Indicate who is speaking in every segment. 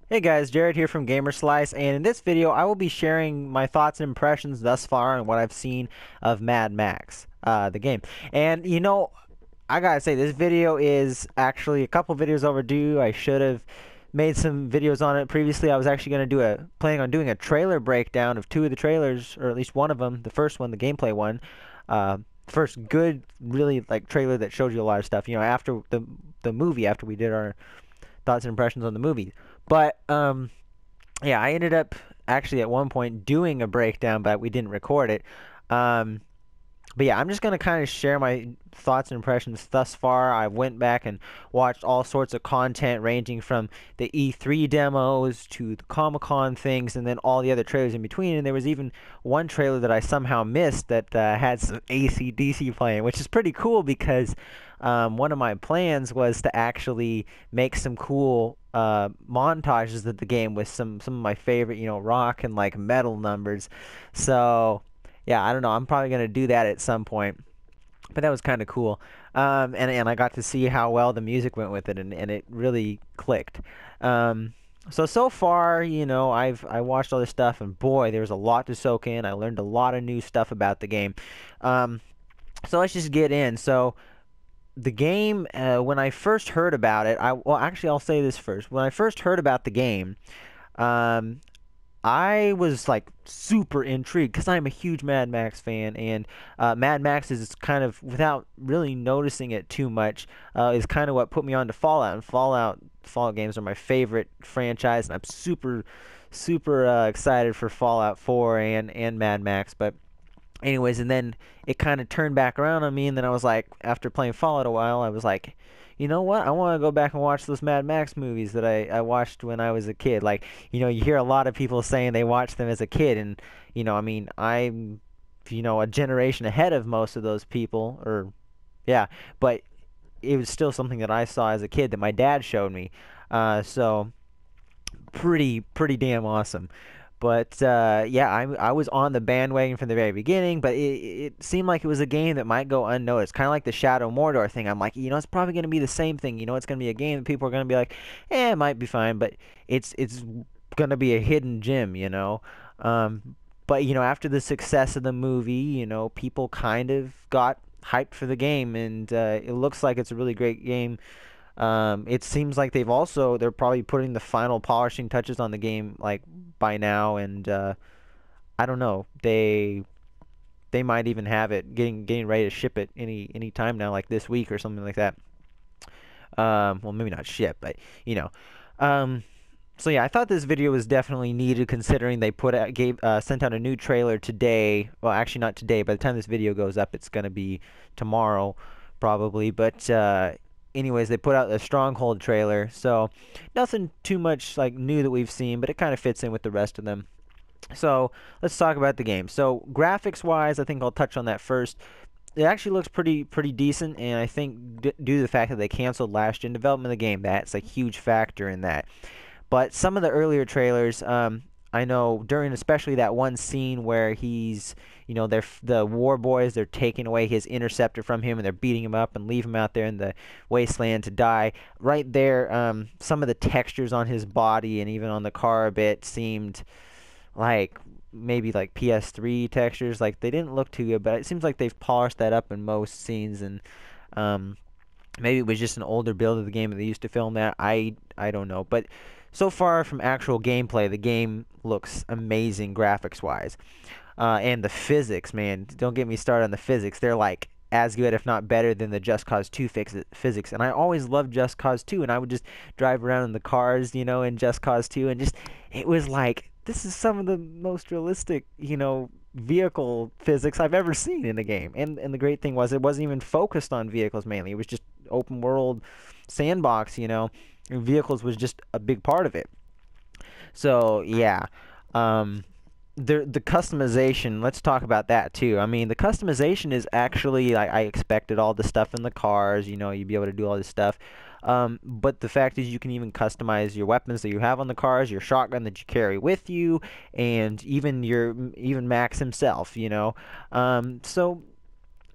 Speaker 1: Hey guys, Jared here from GamerSlice, and in this video I will be sharing my thoughts and impressions thus far on what I've seen of Mad Max, the game. And I gotta say, this video is actually a couple videos overdue. I should have made some videos on it previously. I was actually planning on doing a trailer breakdown of two of the trailers, or at least one of them. The first one, the gameplay one, uh, first good, really like trailer that showed you a lot of stuff. After the movie, after we did our thoughts and impressions on the movie. But yeah, I ended up actually at one point doing a breakdown, but we didn't record it. Um, but yeah, I'm just gonna kind of share my thoughts and impressions thus far. I went back and watched all sorts of content, ranging from the E3 demos to the Comic-Con things, and then all the other trailers in between. And there was even one trailer that I somehow missed that had some AC/DC playing, which is pretty cool because one of my plans was to actually make some cool montages of the game with some of my favorite, rock and like metal numbers. So yeah, I don't know. I'm probably gonna do that at some point. But that was kind of cool. And I got to see how well the music went with it, and it really clicked. So far, I watched all this stuff, and boy, there's a lot to soak in. I learned a lot of new stuff about the game. Um, so let's just get in. So the game, when I first heard about it, actually I'll say this first. When I first heard about the game, um, I was like super intrigued because I'm a huge Mad Max fan, and Mad Max is kind of, without really noticing it too much, is kind of what put me on to Fallout. And Fallout games are my favorite franchise, and I'm super excited for Fallout 4 and Mad Max. But anyways, and then it kind of turned back around on me, and then I was like, after playing Fallout a while, I was like, you know what? I want to go back and watch those Mad Max movies that I watched when I was a kid. Like, you hear a lot of people saying they watched them as a kid, and I mean, I'm a generation ahead of most of those people, or yeah, but it was still something that I saw as a kid that my dad showed me. So pretty damn awesome. But yeah, I was on the bandwagon from the very beginning, but it seemed like it was a game that might go unnoticed, kind of like the Shadow Mordor thing. I'm like, it's probably going to be the same thing. It's going to be a game that people are going to be like, it might be fine, but it's going to be a hidden gem. But after the success of the movie, people kind of got hyped for the game, and it looks like it's a really great game. It seems like they're probably putting the final polishing touches on the game like by now, and I don't know, they might even have it getting ready to ship it any time now, like this week or something like that. Well, maybe not ship, but you know. Um, so yeah, I thought this video was definitely needed considering they sent out a new trailer today. Well, actually not today. By the time this video goes up, it's gonna be tomorrow, probably. But anyways, they put out a Stronghold trailer, so nothing too much like new that we've seen, but it kind of fits in with the rest of them. So let's talk about the game. So graphics wise, I think I'll touch on that first. It actually looks pretty decent, and I think due to the fact that they canceled last gen development of the game, that's a huge factor in that. But some of the earlier trailers, I know during especially that one scene where the war boys, they're taking away his interceptor from him and they're beating him up and leave him out there in the wasteland to die. Right there, some of the textures on his body and even on the car a bit seemed like maybe like PS3 textures. Like they didn't look too good, but it seems like they've polished that up in most scenes, and um, maybe it was just an older build of the game that they used to film that. I don't know, but so far from actual gameplay, the game looks amazing graphics wise, and the physics, man. Don't get me started on the physics. They're like as good, if not better, than the Just Cause 2 physics. And I always loved Just Cause 2, and I would just drive around in the cars, in Just Cause 2, and just it was like this is some of the most realistic, vehicle physics I've ever seen in a game. And the great thing was it wasn't even focused on vehicles mainly. It was just open world sandbox, and vehicles was just a big part of it. So yeah, um, the customization. Let's talk about that too. I mean, the customization is actually like I expected. All the stuff in the cars, you'd be able to do all this stuff. But the fact is, you can even customize your weapons that you have on the cars, your shotgun that you carry with you, and even Max himself. So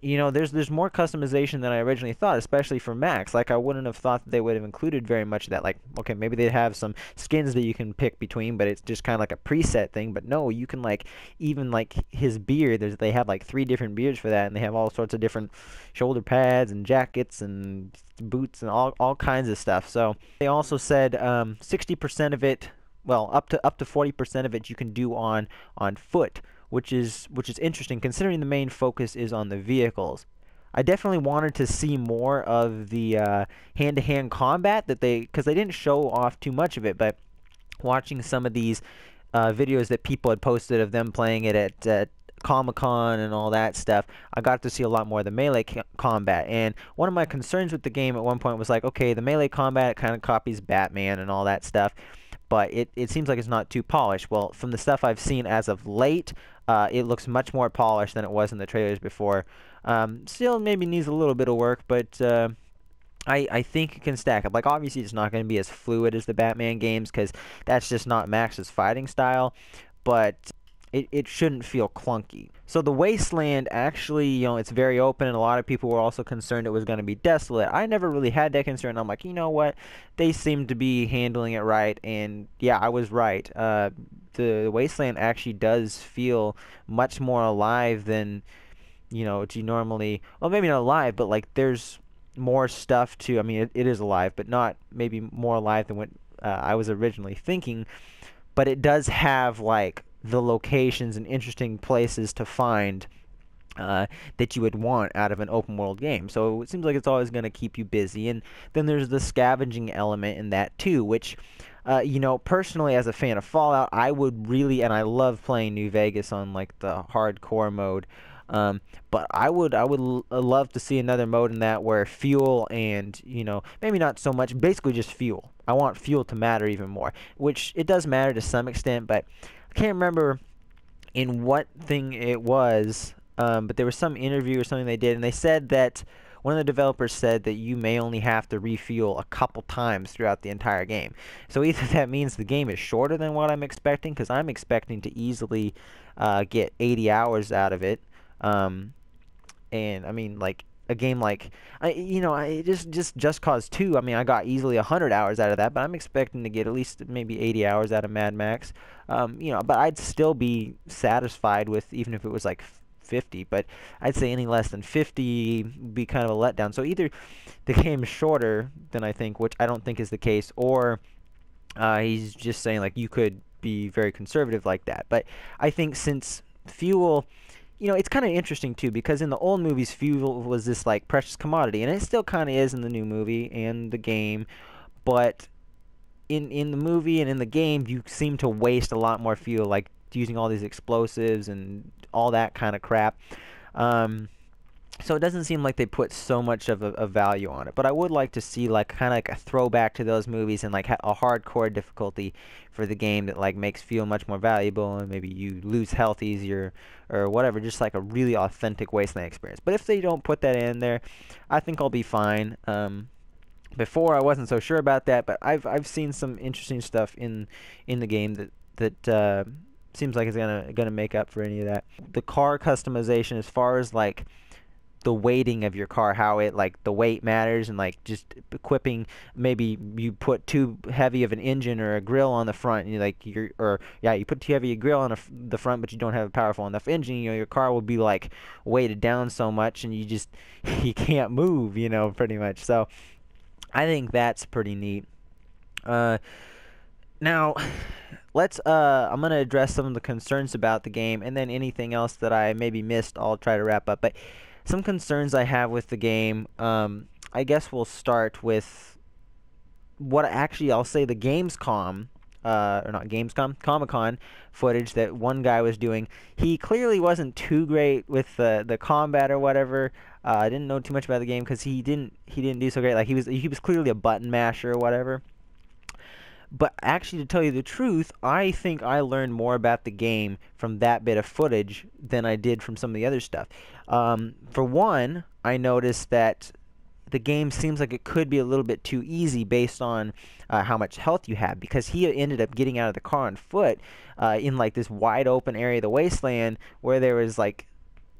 Speaker 1: you know, there's more customization than I originally thought, especially for Max. Like, I wouldn't have thought that they would have included very much of that. Like, okay, maybe they'd have some skins that you can pick between, but it's just kind of like a preset thing. But no, you can, like, even like his beard. They have like 3 different beards for that, and they have all sorts of different shoulder pads and jackets and boots and all kinds of stuff. So they also said 60% of it, well, up to 40% of it you can do on foot, which is interesting considering the main focus is on the vehicles. I definitely wanted to see more of the hand-to-hand combat because they didn't show off too much of it, but watching some of these videos that people had posted of them playing it at Comic-Con and all that stuff, I got to see a lot more of the melee combat. And one of my concerns with the game at one point was like, okay, the melee combat kind of copies Batman and all that stuff, but it seems like it's not too polished. Well, from the stuff I've seen as of late, it looks much more polished than it was in the trailers before. Still maybe needs a little bit of work, but I think it can stack up. Like, obviously it's not going to be as fluid as the Batman games because that's just not Max's fighting style, but it shouldn't feel clunky. So the Wasteland, actually, you know, it's very open, and a lot of people were also concerned it was going to be desolate. I never really had that concern. I'm like, you know what? They seem to be handling it right, and yeah, I was right. The Wasteland actually does feel much more alive than, you know, you normally, well, maybe not alive, but like there's more stuff to, I mean, it is alive, but not maybe more alive than what I was originally thinking, but it does have like the locations and interesting places to find that you would want out of an open world game. So it seems like it's always going to keep you busy. And then there's the scavenging element in that too, which, you know, personally as a fan of Fallout, I would really, and I love playing New Vegas on like the hardcore mode. But I would love to see another mode in that where fuel and, you know, maybe not so much, basically just fuel. I want fuel to matter even more, which it does matter to some extent, but I can't remember in what thing it was, but there was some interview or something they did, and they said that one of the developers said that you may only have to refuel a couple times throughout the entire game. So either that means the game is shorter than what I'm expecting, because I'm expecting to easily get 80 hours out of it. And I mean, like a game like, Just Cause 2, I mean, I got easily 100 hours out of that, but I'm expecting to get at least maybe 80 hours out of Mad Max. You know, but I'd still be satisfied with, even if it was like 50, but I'd say any less than 50 would be kind of a letdown. So either the game is shorter than I think, which I don't think is the case, or he's just saying like you could be very conservative like that. But I think since fuel, you know, it's kind of interesting too, because in the old movies, fuel was this like precious commodity, and it still kind of is in the new movie and the game, but in the movie and in the game, you seem to waste a lot more fuel, like using all these explosives and all that kind of crap. So it doesn't seem like they put so much of a value on it. But I would like to see like kind of like a throwback to those movies and like a hardcore difficulty for the game that like makes fuel much more valuable, and maybe you lose health easier or whatever. Just like a really authentic Wasteland experience. But if they don't put that in there, I think I'll be fine. Before I wasn't so sure about that, but I've seen some interesting stuff in the game that seems like it's gonna make up for any of that. The car customization, as far as like the weighting of your car, how it like the weight matters, and like just equipping, maybe you put too heavy of an engine or a grill on the front, and you put too heavy a grill on the front, but you don't have a powerful enough engine, you know, your car will be like weighted down so much, and you can't move, you know, pretty much. So I think that's pretty neat. Now, I'm gonna address some of the concerns about the game, and then anything else that I maybe missed, I'll try to wrap up. But some concerns I have with the game, I guess we'll start with what actually I'll say the Gamescom, or not Gamescom, Comic-Con footage that one guy was doing. He clearly wasn't too great with the combat or whatever. I didn't know too much about the game because he didn't do so great. Like he was clearly a button masher or whatever. But actually, to tell you the truth, I think I learned more about the game from that bit of footage than I did from some of the other stuff. For one, I noticed that the game seems like it could be a little bit too easy based on how much health you have, because he ended up getting out of the car on foot in like this wide open area of the wasteland where there was like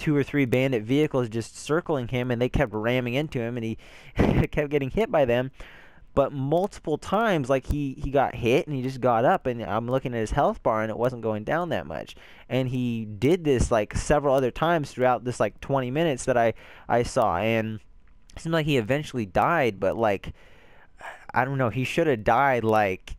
Speaker 1: 2 or 3 bandit vehicles just circling him, and they kept ramming into him, and he kept getting hit by them. But multiple times, like he got hit and he just got up, and I'm looking at his health bar and it wasn't going down that much. And he did this like several other times throughout this like 20 minutes that I saw, and it seemed like he eventually died. But like, I don't know, he should have died like,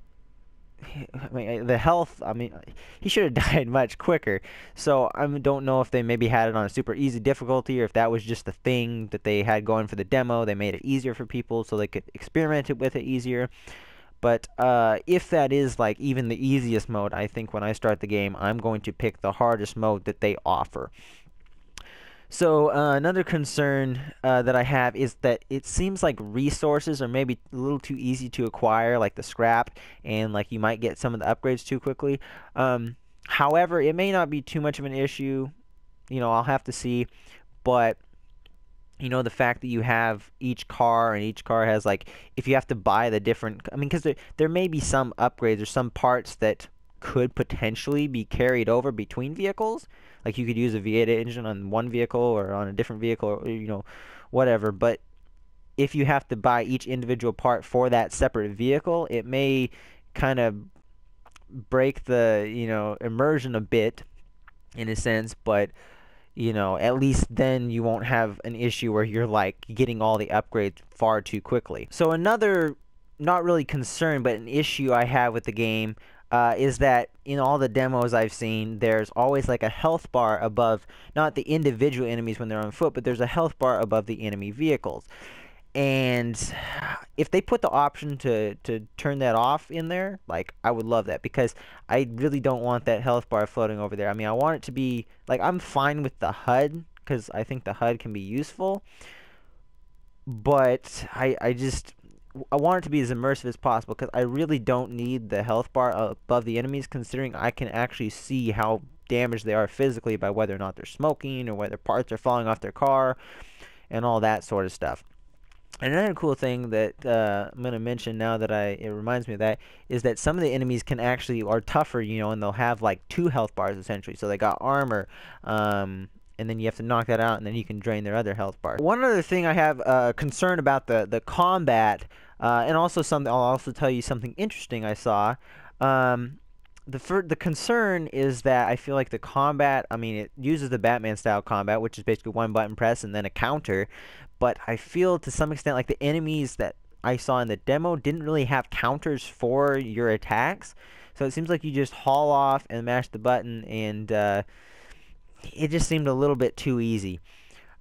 Speaker 1: I mean, the health, I mean, he should have died much quicker. So I don't know if they maybe had it on a super easy difficulty, or if that was just the thing that they had going for the demo. They made it easier for people so they could experiment with it easier. But if that is like even the easiest mode, I think when I start the game, I'm going to pick the hardest mode that they offer. So another concern that I have is that it seems like resources are maybe a little too easy to acquire, like the scrap, and like you might get some of the upgrades too quickly. However, it may not be too much of an issue. You know, I'll have to see. But you know, the fact that you have each car, and each car has like, if you have to buy the different, I mean, because there may be some upgrades or some parts that could potentially be carried over between vehicles. Like you could use a V8 engine on one vehicle or on a different vehicle, or you know, whatever. But if you have to buy each individual part for that separate vehicle, it may kind of break the, you know, immersion a bit in a sense. But you know, at least then you won't have an issue where you're like getting all the upgrades far too quickly. So another, not really concern, but an issue I have with the game is that in all the demos I've seen, there's always like a health bar above, not the individual enemies when they're on foot, but there's a health bar above the enemy vehicles. And if they put the option to turn that off in there, like, I would love that, because I really don't want that health bar floating over there. I mean, I want it to be, like, I'm fine with the HUD, because I think the HUD can be useful, but I want it to be as immersive as possible, because I really don't need the health bar above the enemies, considering I can actually see how damaged they are physically by whether or not they're smoking, or whether parts are falling off their car, and all that sort of stuff. And another cool thing that I'm going to mention now that it reminds me of that, is that some of the enemies are tougher, you know, and they'll have like 2 health bars essentially. So they got armor, and then you have to knock that out, and then you can drain their other health bar. One other thing I have concern about the combat, and also something, I'll also tell you something interesting I saw. The concern is that I feel like the combat, I mean, it uses the Batman style combat, which is basically one button press and then a counter, but I feel to some extent like the enemies that I saw in the demo didn't really have counters for your attacks. So it seems like you just haul off and mash the button, and it just seemed a little bit too easy.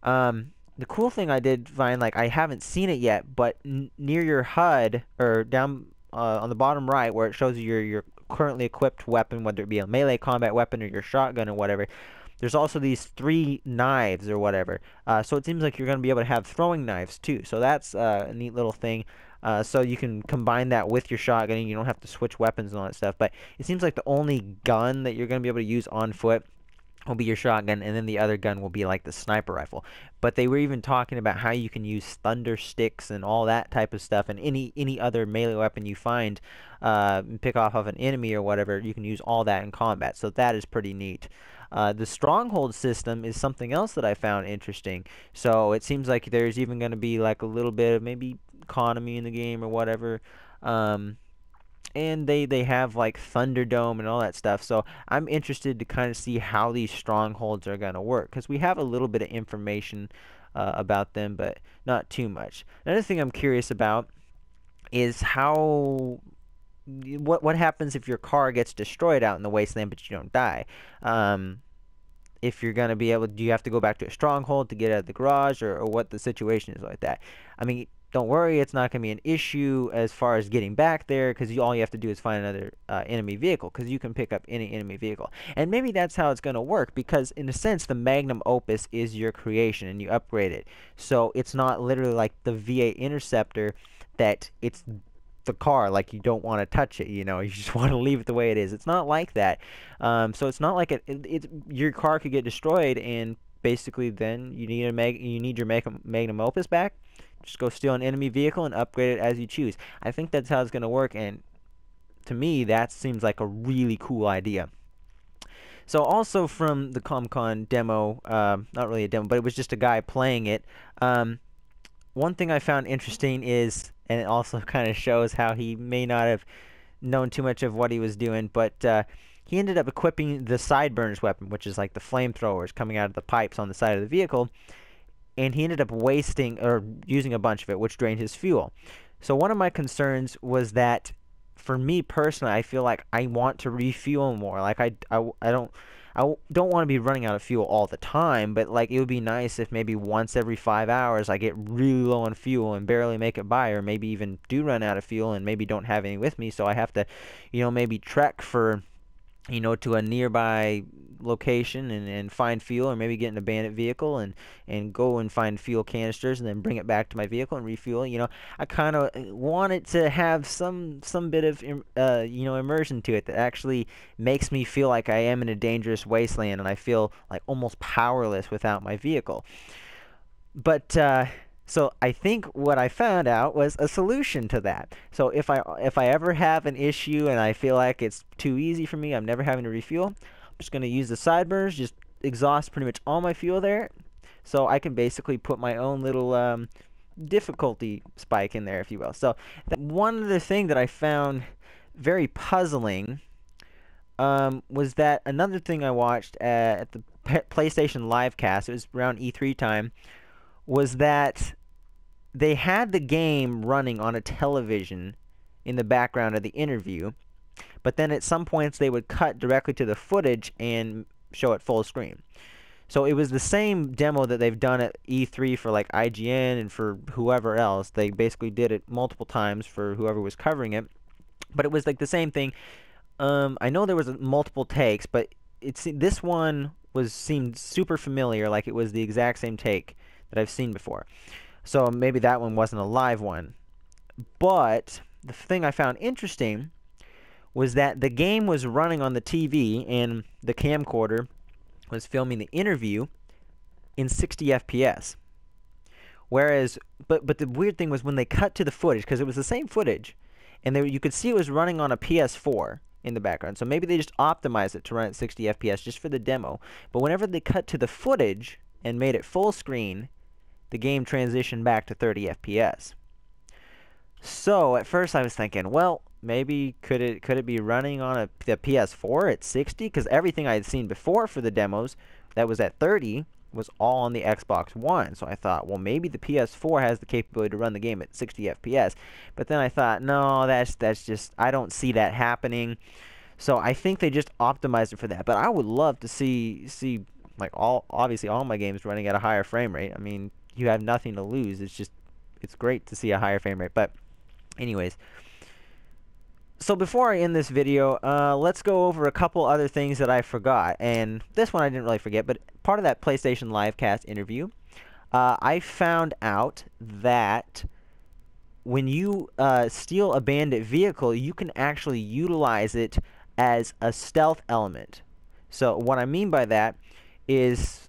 Speaker 1: The cool thing I did find, like, I haven't seen it yet, but near your HUD, or down on the bottom right where it shows you your currently equipped weapon, whether it be a melee combat weapon or your shotgun or whatever, there's also these 3 knives or whatever. So it seems like you're going to be able to have throwing knives too. So that's a neat little thing. So you can combine that with your shotgun, and you don't have to switch weapons and all that stuff. But it seems like the only gun that you're going to be able to use on foot will be your shotgun, and then the other gun will be like the sniper rifle. But they were even talking about how you can use thunder sticks and all that type of stuff, and any other melee weapon you find, pick off of an enemy or whatever, you can use all that in combat. So that is pretty neat. The stronghold system is something else that I found interesting. So it seems like there's even going to be like a little bit of maybe economy in the game or whatever. And they have like Thunderdome and all that stuff. So I'm interested to kind of see how these strongholds are going to work, because we have a little bit of information about them, but not too much. Another thing I'm curious about is what happens if your car gets destroyed out in the wasteland but you don't die. If you're going to be able, do you have to go back to a stronghold to get out of the garage, or what the situation is like that. I mean, don't worry, it's not going to be an issue as far as getting back there, because all you have to do is find another enemy vehicle, because you can pick up any enemy vehicle. And maybe that's how it's going to work, because in a sense the Magnum Opus is your creation and you upgrade it. So it's not literally like the V8 Interceptor that it's the car, like you don't want to touch it, you know, you just want to leave it the way it is. It's not like that. So it's not like your car could get destroyed, and basically then you need your Magnum Opus back. Just go steal an enemy vehicle and upgrade it as you choose. I think that's how it's going to work, and to me that seems like a really cool idea. So also from the ComCon demo, not really a demo, but it was just a guy playing it. One thing I found interesting is, and it also kind of shows how he may not have known too much of what he was doing, but he ended up equipping the Sideburns weapon, which is like the flamethrowers coming out of the pipes on the side of the vehicle, and he ended up wasting or using a bunch of it, which drained his fuel. So one of my concerns was that, for me personally, I feel like I want to refuel more. Like I don't want to be running out of fuel all the time, but like it would be nice if maybe once every 5 hours I get really low on fuel and barely make it by, or maybe even do run out of fuel and maybe don't have any with me, so I have to, maybe trek for, to a nearby location and find fuel, or maybe get in a bandit vehicle and go and find fuel canisters and then bring it back to my vehicle and refuel. I kind of want it to have some bit of immersion to it that actually makes me feel like I am in a dangerous wasteland and I feel like almost powerless without my vehicle. But so I think what I found out was a solution to that. So if I ever have an issue and I feel like it's too easy for me, I'm never having to refuel, I'm just going to use the Sideburns, just exhaust pretty much all my fuel there, so I can basically put my own little difficulty spike in there, if you will. So one other thing that I found very puzzling was that another thing I watched at the PlayStation Livecast, it was around E3 time, was that they had the game running on a television in the background of the interview, but then at some points they would cut directly to the footage and show it full screen. So it was the same demo that they've done at E3 for like IGN and for whoever else. They basically did it multiple times for whoever was covering it, but it was like the same thing. I know there was multiple takes, but this one seemed super familiar, like it was the exact same take that I've seen before. So maybe that one wasn't a live one. But the thing I found interesting was that the game was running on the TV and the camcorder was filming the interview in 60 FPS. Whereas, but the weird thing was when they cut to the footage, because it was the same footage, and you could see it was running on a PS4 in the background. So maybe they just optimized it to run at 60 FPS just for the demo. But whenever they cut to the footage and made it full screen, the game transitioned back to 30 FPS. So at first I was thinking, well, maybe could it be running on the PS4 at 60? Because everything I had seen before for the demos that was at 30 was all on the Xbox One. So I thought, well, maybe the PS4 has the capability to run the game at 60 FPS. But then I thought, no, that's just, I don't see that happening. So I think they just optimized it for that. But I would love to see like obviously all my games running at a higher frame rate. I mean, you have nothing to lose. It's great to see a higher frame rate. But anyways, so before I end this video, let's go over a couple other things that I forgot. And this one I didn't really forget, but part of that PlayStation Livecast interview, I found out that when you steal a bandit vehicle, you can actually utilize it as a stealth element. So what I mean by that is,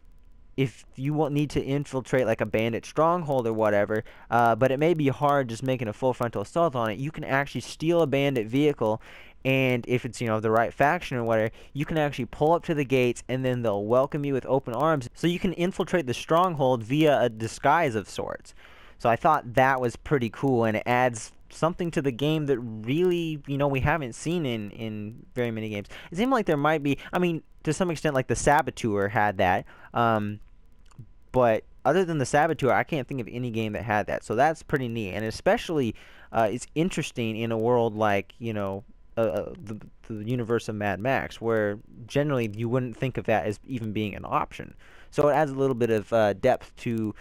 Speaker 1: if you will need to infiltrate like a bandit stronghold or whatever, but it may be hard just making a full frontal assault on it, you can actually steal a bandit vehicle, and if it's the right faction or whatever, you can actually pull up to the gates and then they'll welcome you with open arms, so you can infiltrate the stronghold via a disguise of sorts. So I thought that was pretty cool, and it adds something to the game that really, we haven't seen in very many games. It seemed like there might be, I mean, to some extent, like the Saboteur had that, but other than the Saboteur, I can't think of any game that had that. So that's pretty neat, and especially it's interesting in a world like, the universe of Mad Max, where generally you wouldn't think of that as even being an option. So it adds a little bit of depth to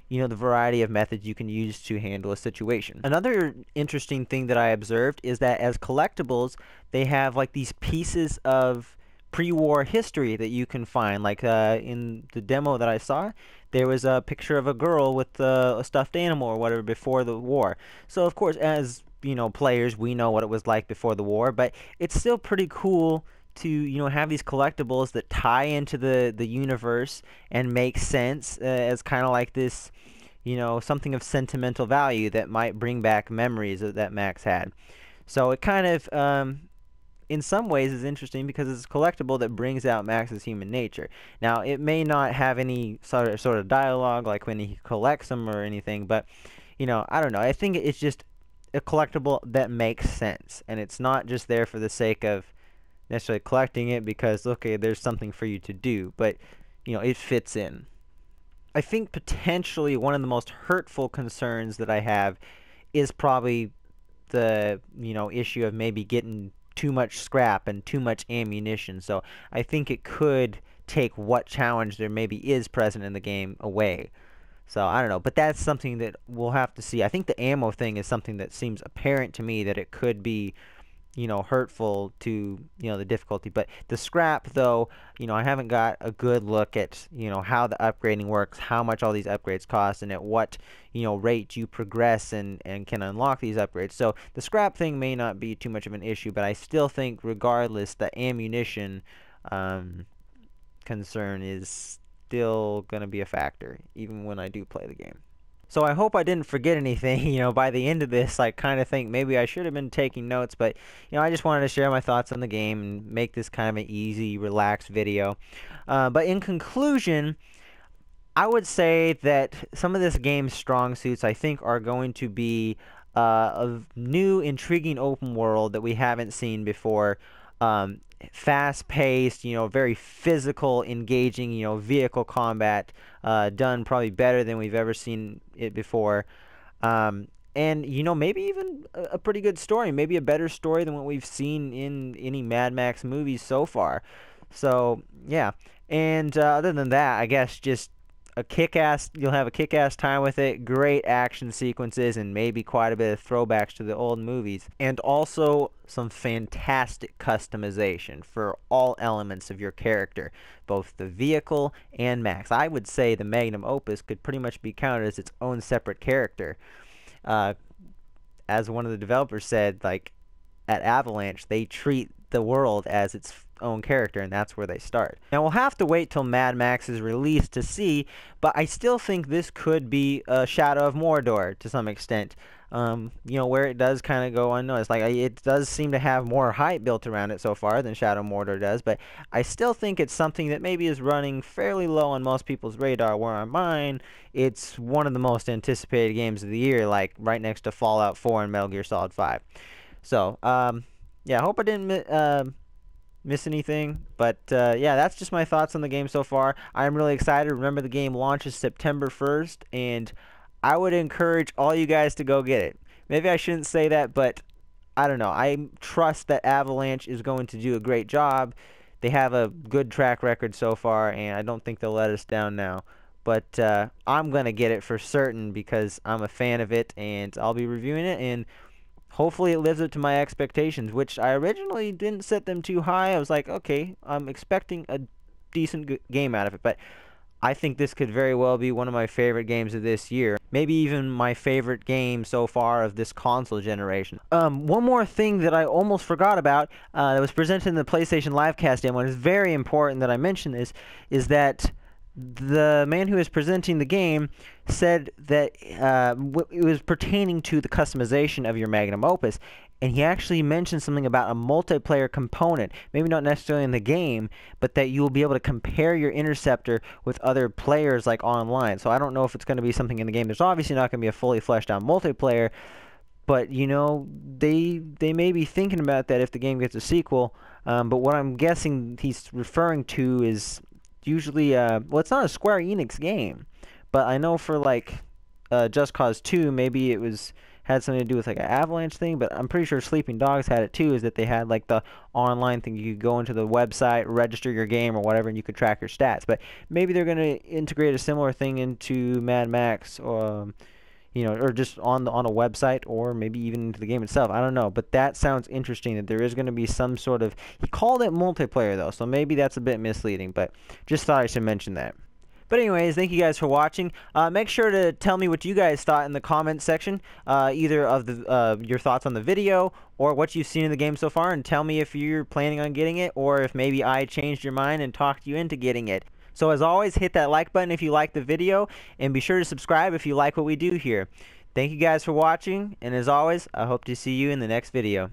Speaker 1: the variety of methods you can use to handle a situation. Another interesting thing that I observed is that as collectibles, they have like these pieces of pre-war history that you can find. Like in the demo that I saw, there was a picture of a girl with a stuffed animal or whatever before the war. So of course, as players, we know what it was like before the war, but it's still pretty cool to have these collectibles that tie into the universe and make sense as kind of like this something of sentimental value that might bring back memories that Max had. So it kind of in some ways is interesting because it's a collectible that brings out Max's human nature. Now, it may not have any sort of dialogue like when he collects them or anything, but I don't know. I think it's just a collectible that makes sense, and it's not just there for the sake of necessarily collecting it because, okay, there's something for you to do, but it fits in. I think potentially one of the most hurtful concerns that I have is probably the issue of maybe getting too much scrap and too much ammunition. So I think it could take what challenge there maybe is present in the game away. So I don't know, but that's something that we'll have to see. I think the ammo thing is something that seems apparent to me that it could be hurtful to the difficulty. But the scrap, though, I haven't got a good look at how the upgrading works, how much all these upgrades cost, and at what rate you progress and can unlock these upgrades. So the scrap thing may not be too much of an issue, but I still think regardless the ammunition concern is still going to be a factor even when I do play the game. So I hope I didn't forget anything. By the end of this, I kind of think maybe I should have been taking notes, but I just wanted to share my thoughts on the game and make this kind of an easy, relaxed video. But in conclusion, I would say that some of this game's strong suits, I think, are going to be a new, intriguing open world that we haven't seen before. Fast-paced, very physical, engaging, vehicle combat, done probably better than we've ever seen it before. And, maybe even a pretty good story, maybe a better story than what we've seen in any Mad Max movies so far. So, yeah. And other than that, I guess just you'll have a kick-ass time with it, great action sequences, and maybe quite a bit of throwbacks to the old movies. And also some fantastic customization for all elements of your character, both the vehicle and Max. I would say the Magnum Opus could pretty much be counted as its own separate character. As one of the developers said, like, at Avalanche, they treat the world as its own character, and that's where they start. Now, we'll have to wait till Mad Max is released to see, but I still think this could be a Shadow of Mordor to some extent. Where it does kind of go unnoticed. Like, it does seem to have more hype built around it so far than Shadow of Mordor does, but I still think it's something that maybe is running fairly low on most people's radar, where on mine, it's one of the most anticipated games of the year, like right next to Fallout 4 and Metal Gear Solid 5. So, yeah, I hope I didn't miss anything, but yeah, that's just my thoughts on the game so far. I'm really excited. Remember, the game launches September 1st, and I would encourage all you guys to go get it. Maybe I shouldn't say that, but I don't know. I trust that Avalanche is going to do a great job. They have a good track record so far, and I don't think they'll let us down now. But I'm going to get it for certain because I'm a fan of it, and I'll be reviewing it, and hopefully it lives up to my expectations, which I originally didn't set them too high. I was like, okay, I'm expecting a decent game out of it, but I think this could very well be one of my favorite games of this year. Maybe even my favorite game so far of this console generation. One more thing that I almost forgot about that was presented in the PlayStation Livecast demo, and it's very important that I mention this, is that the man who is presenting the game said that it was pertaining to the customization of your Magnum Opus, and he actually mentioned something about a multiplayer component, maybe not necessarily in the game, but that you will be able to compare your Interceptor with other players like online. So I don't know if it's going to be something in the game. There's obviously not going to be a fully fleshed out multiplayer, but they may be thinking about that if the game gets a sequel. But what I'm guessing he's referring to is usually well, it's not a Square Enix game, but I know for like Just Cause 2, maybe it had something to do with like an Avalanche thing, but I'm pretty sure Sleeping Dogs had it too, is that they had like the online thing. You could go into the website, register your game or whatever, and you could track your stats. But maybe they're going to integrate a similar thing into Mad Max, or just on a website, or maybe even into the game itself. I don't know, but that sounds interesting, that there is going to be some sort of, he called it multiplayer though, so maybe that's a bit misleading, but just thought I should mention that. But anyways, thank you guys for watching. Make sure to tell me what you guys thought in the comments section, either of your thoughts on the video or what you've seen in the game so far, and tell me if you're planning on getting it, or if maybe I changed your mind and talked you into getting it. So as always, hit that like button if you like the video, and be sure to subscribe if you like what we do here. Thank you guys for watching, and as always, I hope to see you in the next video.